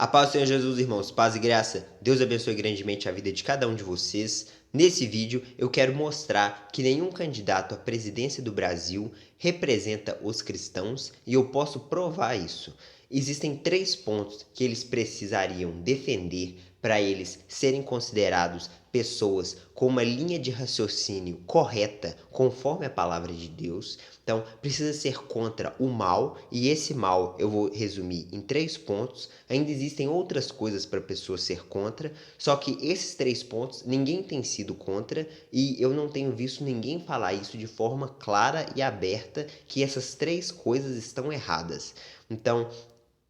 A paz do Senhor Jesus, irmãos, paz e graça. Deus abençoe grandemente a vida de cada um de vocês. Nesse vídeo, eu quero mostrar que nenhum candidato à presidência do Brasil representa os cristãos e eu posso provar isso. Existem 3 pontos que eles precisariam defender para eles serem considerados pessoas com uma linha de raciocínio correta, conforme a palavra de Deus. Então, precisa ser contra o mal, e esse mal eu vou resumir em 3 pontos. Ainda existem outras coisas para a pessoa ser contra, só que esses 3 pontos ninguém tem sido contra e eu não tenho visto ninguém falar isso de forma clara e aberta, que essas 3 coisas estão erradas. Então,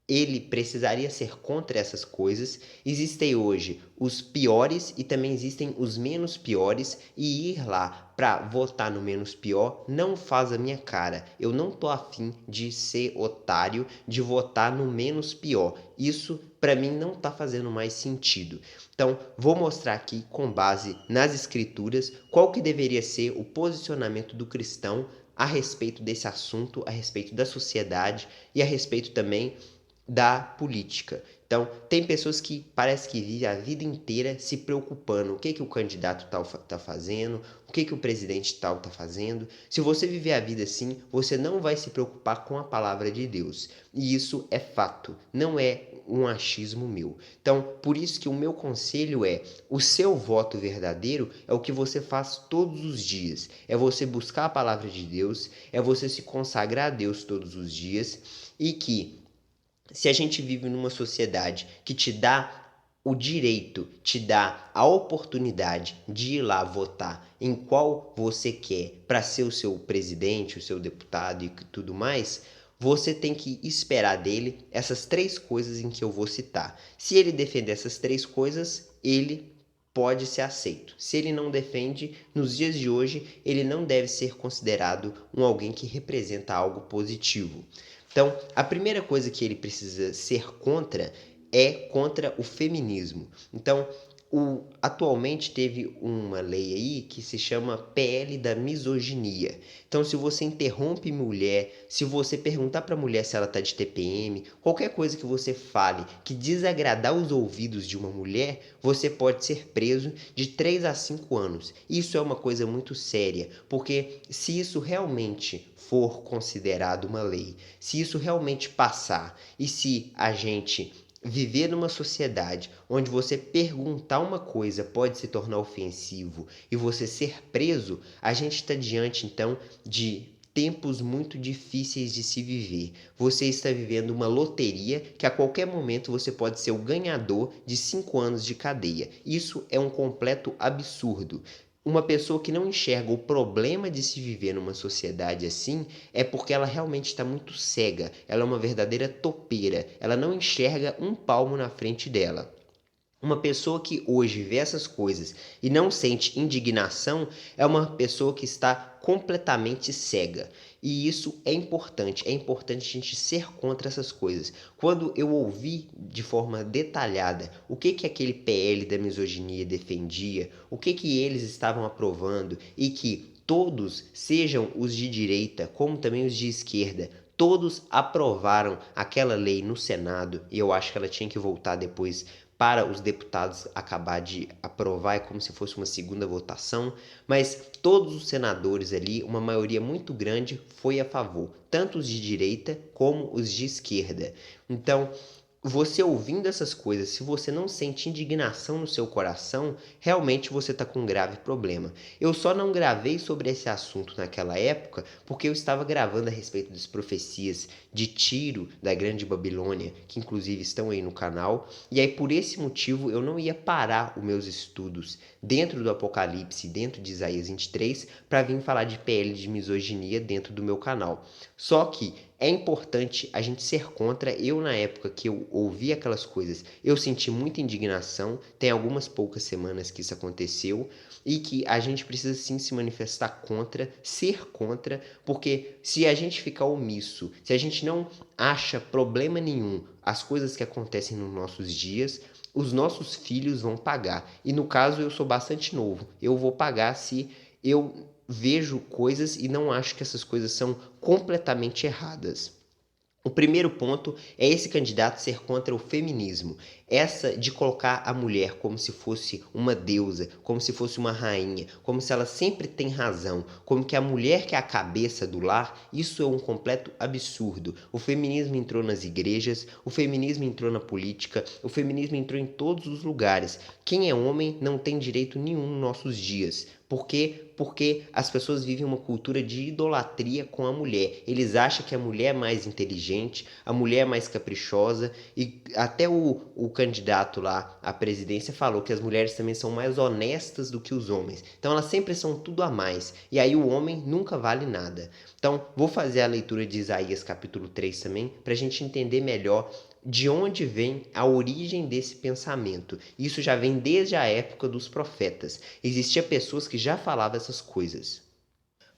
ele precisaria ser contra essas coisas. Existem hoje os piores e também existem os menos piores, e ir lá para votar no menos pior não faz a minha cara. Eu não tô afim de ser otário de votar no menos pior. Isso para mim não tá fazendo mais sentido. Então, vou mostrar aqui com base nas escrituras qual que deveria ser o posicionamento do cristão a respeito desse assunto, a respeito da sociedade e a respeito também da política. Então, tem pessoas que parece que vivem a vida inteira se preocupando o que o candidato tal está fazendo, o que o presidente tal está fazendo. Se você viver a vida assim, você não vai se preocupar com a palavra de Deus. E isso é fato, não é um achismo meu. Então, por isso que o meu conselho é: o seu voto verdadeiro é o que você faz todos os dias. É você buscar a palavra de Deus, é você se consagrar a Deus todos os dias, e que se a gente vive numa sociedade que te dá o direito, te dá a oportunidade de ir lá votar em qual você quer para ser o seu presidente, o seu deputado e tudo mais, você tem que esperar dele essas 3 coisas em que eu vou citar. Se ele defender essas 3 coisas, ele pode ser aceito. Se ele não defende, nos dias de hoje, ele não deve ser considerado alguém que representa algo positivo. Então, a primeira coisa que ele precisa ser contra é contra o feminismo. Então, atualmente teve uma lei aí que se chama PL da misoginia. Então, se você interrompe mulher, se você perguntar para a mulher se ela está de TPM, qualquer coisa que você fale que desagradar os ouvidos de uma mulher, você pode ser preso de 3 a 5 anos. Isso é uma coisa muito séria, porque se isso realmente for considerado uma lei, se isso realmente passar e se a gente viver numa sociedade onde você perguntar uma coisa pode se tornar ofensivo e você ser preso, a gente está diante então de tempos muito difíceis de se viver. Você está vivendo uma loteria que a qualquer momento você pode ser o ganhador de 5 anos de cadeia. Isso é um completo absurdo. Uma pessoa que não enxerga o problema de se viver numa sociedade assim é porque ela realmente está muito cega. Ela é uma verdadeira topeira. Ela não enxerga um palmo na frente dela. Uma pessoa que hoje vê essas coisas e não sente indignação é uma pessoa que está completamente cega. E isso é importante a gente ser contra essas coisas. Quando eu ouvi de forma detalhada o que aquele PL da misoginia defendia, o que eles estavam aprovando, e que todos, sejam os de direita como também os de esquerda, todos aprovaram aquela lei no Senado, e eu acho que ela tinha que voltar depois para os deputados acabar de aprovar, é como se fosse uma segunda votação, mas todos os senadores ali, uma maioria muito grande, foi a favor, tanto os de direita como os de esquerda. Então, você ouvindo essas coisas, se você não sente indignação no seu coração, realmente você está com um grave problema. Eu só não gravei sobre esse assunto naquela época porque eu estava gravando a respeito das profecias de Tiro, da Grande Babilônia, que inclusive estão aí no canal, e aí por esse motivo eu não ia parar os meus estudos dentro do Apocalipse, dentro de Isaías 23, para vir falar de PL de misoginia dentro do meu canal. Só que é importante a gente ser contra. Eu, na época que eu ouvi aquelas coisas, eu senti muita indignação. Tem algumas poucas semanas que isso aconteceu, e que a gente precisa sim se manifestar contra, ser contra, porque se a gente ficar omisso, se a gente não acha problema nenhum as coisas que acontecem nos nossos dias, os nossos filhos vão pagar. E no caso eu sou bastante novo, eu vou pagar se eu vejo coisas e não acho que essas coisas são completamente erradas. O primeiro ponto é esse candidato ser contra o feminismo, essa de colocar a mulher como se fosse uma deusa, como se fosse uma rainha, como se ela sempre tem razão, como que a mulher que é a cabeça do lar, isso é um completo absurdo. O feminismo entrou nas igrejas, o feminismo entrou na política, o feminismo entrou em todos os lugares. Quem é homem não tem direito nenhum nos nossos dias. Por quê? Porque as pessoas vivem uma cultura de idolatria com a mulher. Eles acham que a mulher é mais inteligente, a mulher é mais caprichosa, e até o candidato lá à presidência falou que as mulheres também são mais honestas do que os homens. Então elas sempre são tudo a mais. E aí o homem nunca vale nada. Então vou fazer a leitura de Isaías capítulo 3 também, para a gente entender melhor de onde vem a origem desse pensamento. Isso já vem desde a época dos profetas. Existiam pessoas que já falavam essas coisas.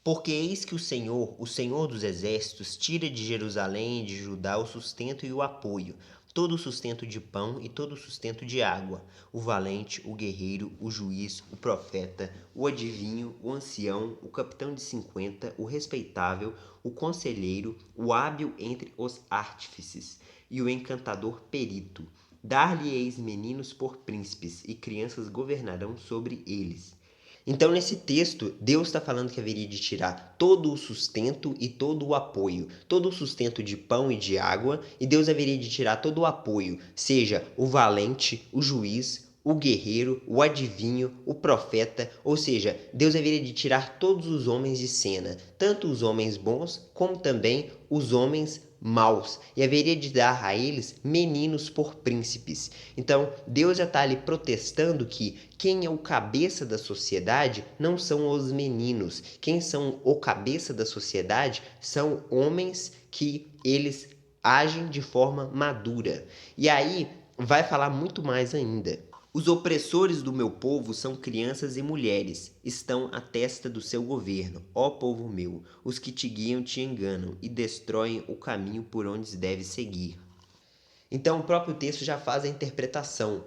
Porque eis que o Senhor dos exércitos, tira de Jerusalém e de Judá o sustento e o apoio, todo o sustento de pão e todo o sustento de água, o valente, o guerreiro, o juiz, o profeta, o adivinho, o ancião, o capitão de 50, o respeitável, o conselheiro, o hábil entre os artífices e o encantador perito. Dar-lhe-eis meninos por príncipes, e crianças governarão sobre eles. Então, nesse texto, Deus está falando que haveria de tirar todo o sustento e todo o apoio, todo o sustento de pão e de água, e Deus haveria de tirar todo o apoio, seja o valente, o juiz, o guerreiro, o adivinho, o profeta, ou seja, Deus haveria de tirar todos os homens de cena, tanto os homens bons como também os homens maus, e haveria de dar a eles meninos por príncipes. Então, Deus já está ali protestando que quem é o cabeça da sociedade não são os meninos. Quem são o cabeça da sociedade são homens que eles agem de forma madura. E aí vai falar muito mais ainda. Os opressores do meu povo são crianças e mulheres, estão à testa do seu governo, ó povo meu. Os que te guiam te enganam e destroem o caminho por onde deve seguir. Então o próprio texto já faz a interpretação.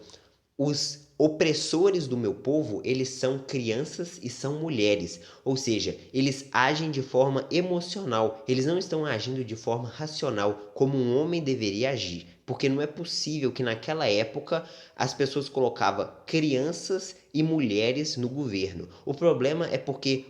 Os opressores do meu povo, eles são crianças e são mulheres, ou seja, eles agem de forma emocional, eles não estão agindo de forma racional, como um homem deveria agir, porque não é possível que naquela época as pessoas colocavam crianças e mulheres no governo. O problema é porque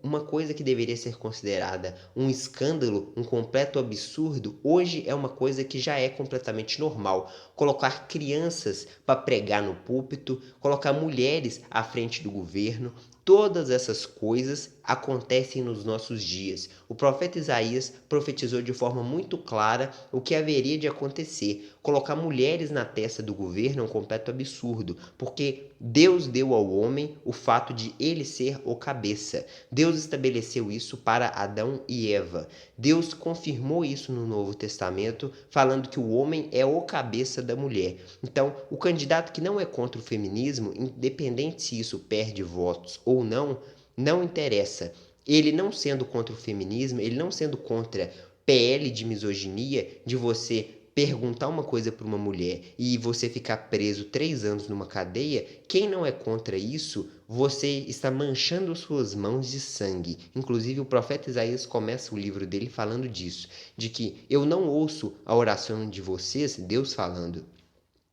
uma coisa que deveria ser considerada um escândalo, um completo absurdo, hoje é uma coisa que já é completamente normal. Colocar crianças para pregar no púlpito, colocar mulheres à frente do governo, todas essas coisas acontecem nos nossos dias. O profeta Isaías profetizou de forma muito clara o que haveria de acontecer. Colocar mulheres na testa do governo é um completo absurdo, porque Deus deu ao homem o fato de ele ser o cabeça. Deus estabeleceu isso para Adão e Eva. Deus confirmou isso no Novo Testamento, falando que o homem é o cabeça da mulher. Então, o candidato que não é contra o feminismo, independente se isso perde votos ou não, não interessa. Ele não sendo contra o feminismo, ele não sendo contra PL de misoginia, de você perguntar uma coisa para uma mulher e você ficar preso 3 anos numa cadeia, quem não é contra isso, você está manchando suas mãos de sangue. Inclusive, o profeta Isaías começa o livro dele falando disso, de que eu não ouço a oração de vocês, Deus falando.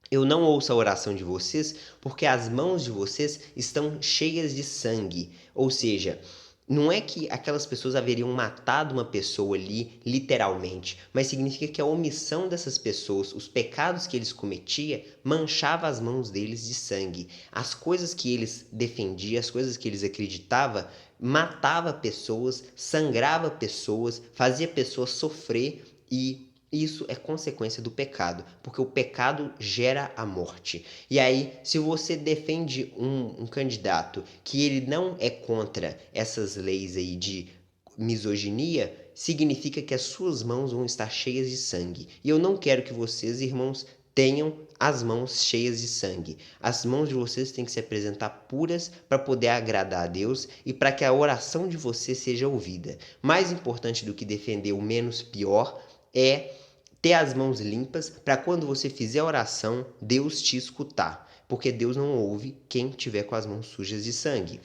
Eu não ouço a oração de vocês porque as mãos de vocês estão cheias de sangue. Ou seja, não é que aquelas pessoas haveriam matado uma pessoa ali, literalmente, mas significa que a omissão dessas pessoas, os pecados que eles cometiam, manchava as mãos deles de sangue. As coisas que eles defendiam, as coisas que eles acreditavam, matava pessoas, sangrava pessoas, fazia pessoas sofrer e isso é consequência do pecado, porque o pecado gera a morte. E aí, se você defende um candidato que ele não é contra essas leis aí de misoginia, significa que as suas mãos vão estar cheias de sangue. E eu não quero que vocês, irmãos, tenham as mãos cheias de sangue. As mãos de vocês têm que se apresentar puras para poder agradar a Deus e para que a oração de vocês seja ouvida. Mais importante do que defender o menos pior é ter as mãos limpas para quando você fizer a oração, Deus te escutar, porque Deus não ouve quem tiver com as mãos sujas de sangue.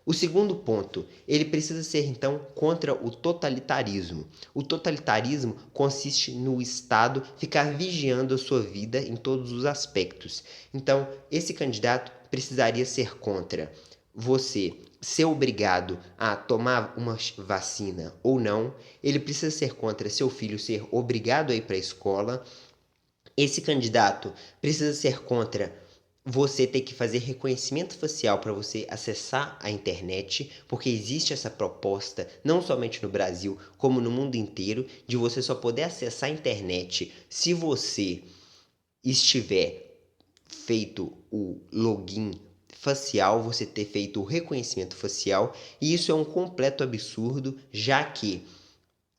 O segundo ponto, ele precisa ser então contra o totalitarismo. O totalitarismo consiste no Estado ficar vigiando a sua vida em todos os aspectos. Então, esse candidato precisaria ser contra você ser obrigado a tomar uma vacina ou não. Ele precisa ser contra seu filho ser obrigado a ir para a escola. Esse candidato precisa ser contra você ter que fazer reconhecimento facial para você acessar a internet, porque existe essa proposta, não somente no Brasil, como no mundo inteiro, de você só poder acessar a internet se você estiver feito o login facial, você ter feito o reconhecimento facial, e isso é um completo absurdo, já que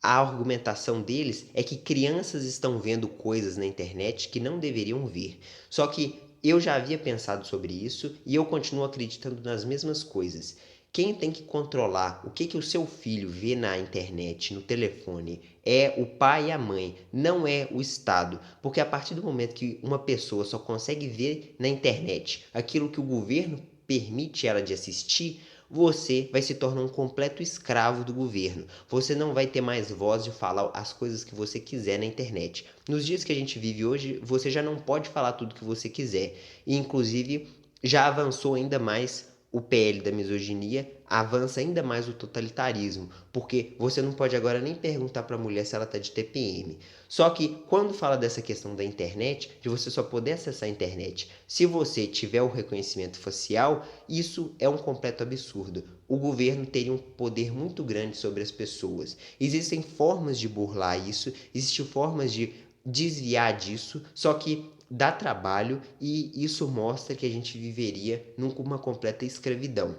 a argumentação deles é que crianças estão vendo coisas na internet que não deveriam ver. Só que eu já havia pensado sobre isso e eu continuo acreditando nas mesmas coisas. Quem tem que controlar o que o seu filho vê na internet, no telefone, é o pai e a mãe, não é o Estado. Porque a partir do momento que uma pessoa só consegue ver na internet aquilo que o governo permite ela de assistir, você vai se tornar um completo escravo do governo. Você não vai ter mais voz de falar as coisas que você quiser na internet. Nos dias que a gente vive hoje, você já não pode falar tudo que você quiser. E, inclusive, já avançou ainda mais o PL da misoginia, avança ainda mais o totalitarismo, porque você não pode agora nem perguntar para a mulher se ela está de TPM. Só que quando fala dessa questão da internet, de você só poder acessar a internet se você tiver o reconhecimento facial, isso é um completo absurdo. O governo teria um poder muito grande sobre as pessoas. Existem formas de burlar isso, existem formas de desviar disso, só que dá trabalho e isso mostra que a gente viveria numa completa escravidão.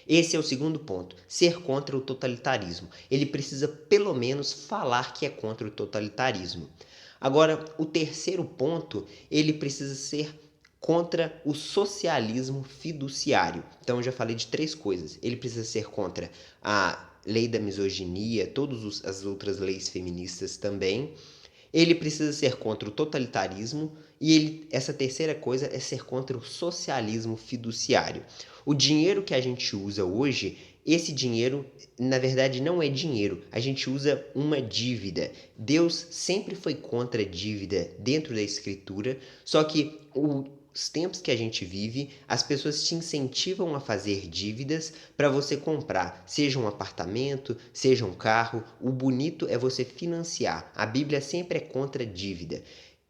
Esse é o segundo ponto, ser contra o totalitarismo. Ele precisa pelo menos falar que é contra o totalitarismo. Agora, o terceiro ponto, ele precisa ser contra o socialismo fiduciário. Então, eu já falei de três coisas. Ele precisa ser contra a lei da misoginia, todas as outras leis feministas também. Ele precisa ser contra o totalitarismo e essa terceira coisa é ser contra o socialismo fiduciário. O dinheiro que a gente usa hoje, esse dinheiro, na verdade, não é dinheiro. A gente usa uma dívida. Deus sempre foi contra a dívida dentro da Escritura, só que os tempos que a gente vive, as pessoas te incentivam a fazer dívidas para você comprar, seja um apartamento, seja um carro. O bonito é você financiar. A Bíblia sempre é contra dívida.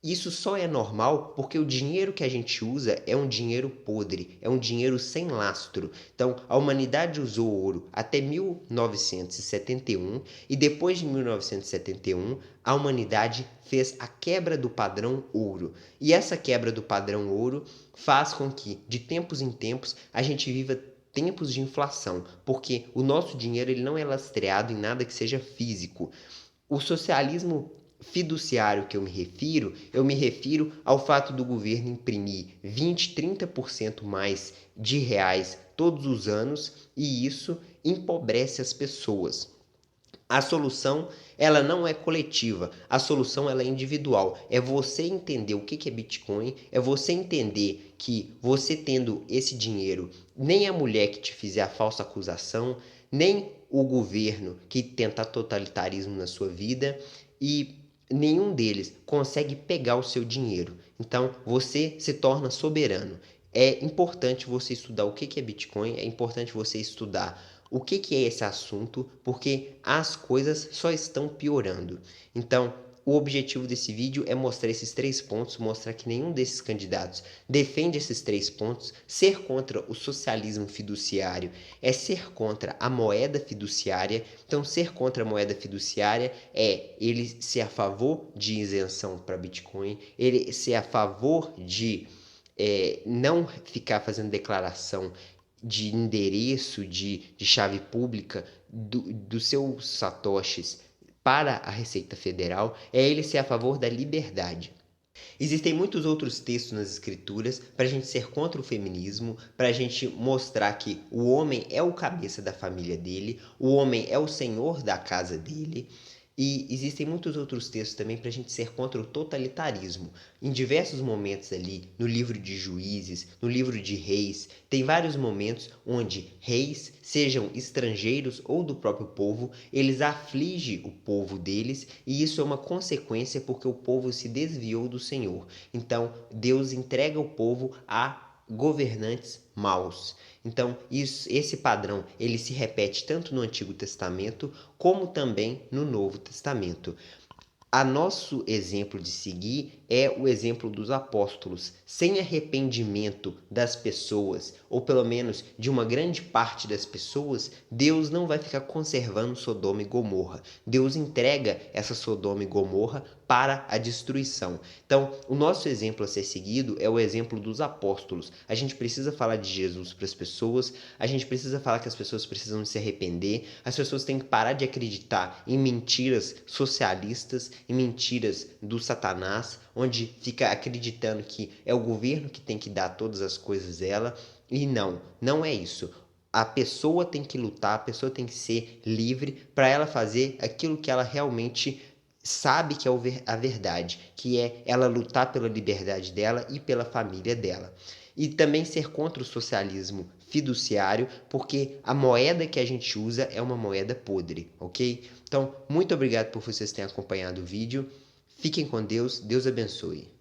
Isso só é normal porque o dinheiro que a gente usa é um dinheiro podre, é um dinheiro sem lastro. Então, a humanidade usou ouro até 1971 e depois de 1971, a humanidade fez a quebra do padrão ouro. E essa quebra do padrão ouro faz com que, de tempos em tempos, a gente viva tempos de inflação, porque o nosso dinheiro ele não é lastreado em nada que seja físico. O socialismo fiduciário que eu me refiro ao fato do governo imprimir 20, 30% mais de reais todos os anos e isso empobrece as pessoas. A solução, ela não é coletiva, a solução ela é individual. É você entender o que é Bitcoin, é você entender que você tendo esse dinheiro, nem a mulher que te fizer a falsa acusação, nem o governo que tenta totalitarismo na sua vida e nenhum deles consegue pegar o seu dinheiro. Então você se torna soberano. É importante você estudar o que é Bitcoin, é importante você estudar o que é esse assunto, porque as coisas só estão piorando. Então, o objetivo desse vídeo é mostrar esses três pontos, mostrar que nenhum desses candidatos defende esses três pontos. Ser contra o socialismo fiduciário é ser contra a moeda fiduciária. Então, ser contra a moeda fiduciária é ele ser a favor de isenção para Bitcoin, ele ser a favor de não ficar fazendo declaração de endereço de chave pública dos seus satoshis para a Receita Federal, é ele ser a favor da liberdade. Existem muitos outros textos nas escrituras para a gente ser contra o feminismo, para a gente mostrar que o homem é o cabeça da família dele, o homem é o senhor da casa dele, E existem muitos outros textos também para a gente ser contra o totalitarismo. Em diversos momentos ali, no livro de Juízes, no livro de Reis, tem vários momentos onde reis, sejam estrangeiros ou do próprio povo, eles afligem o povo deles e isso é uma consequência porque o povo se desviou do Senhor. Então, Deus entrega o povo a governantes maus. Então, esse padrão ele se repete tanto no Antigo Testamento como também no Novo Testamento. A nosso exemplo de seguir é o exemplo dos apóstolos. Sem arrependimento das pessoas, ou pelo menos de uma grande parte das pessoas, Deus não vai ficar conservando Sodoma e Gomorra. Deus entrega essa Sodoma e Gomorra para a destruição. Então, o nosso exemplo a ser seguido é o exemplo dos apóstolos. A gente precisa falar de Jesus para as pessoas, a gente precisa falar que as pessoas precisam se arrepender, as pessoas têm que parar de acreditar em mentiras socialistas, em mentiras do Satanás, onde fica acreditando que é o governo que tem que dar todas as coisas dela. E não é isso. A pessoa tem que lutar, a pessoa tem que ser livre para ela fazer aquilo que ela realmente sabe que é a verdade, que é ela lutar pela liberdade dela e pela família dela. E também ser contra o socialismo fiduciário, porque a moeda que a gente usa é uma moeda podre, ok? Então, muito obrigado por vocês terem acompanhado o vídeo. Fiquem com Deus, Deus abençoe.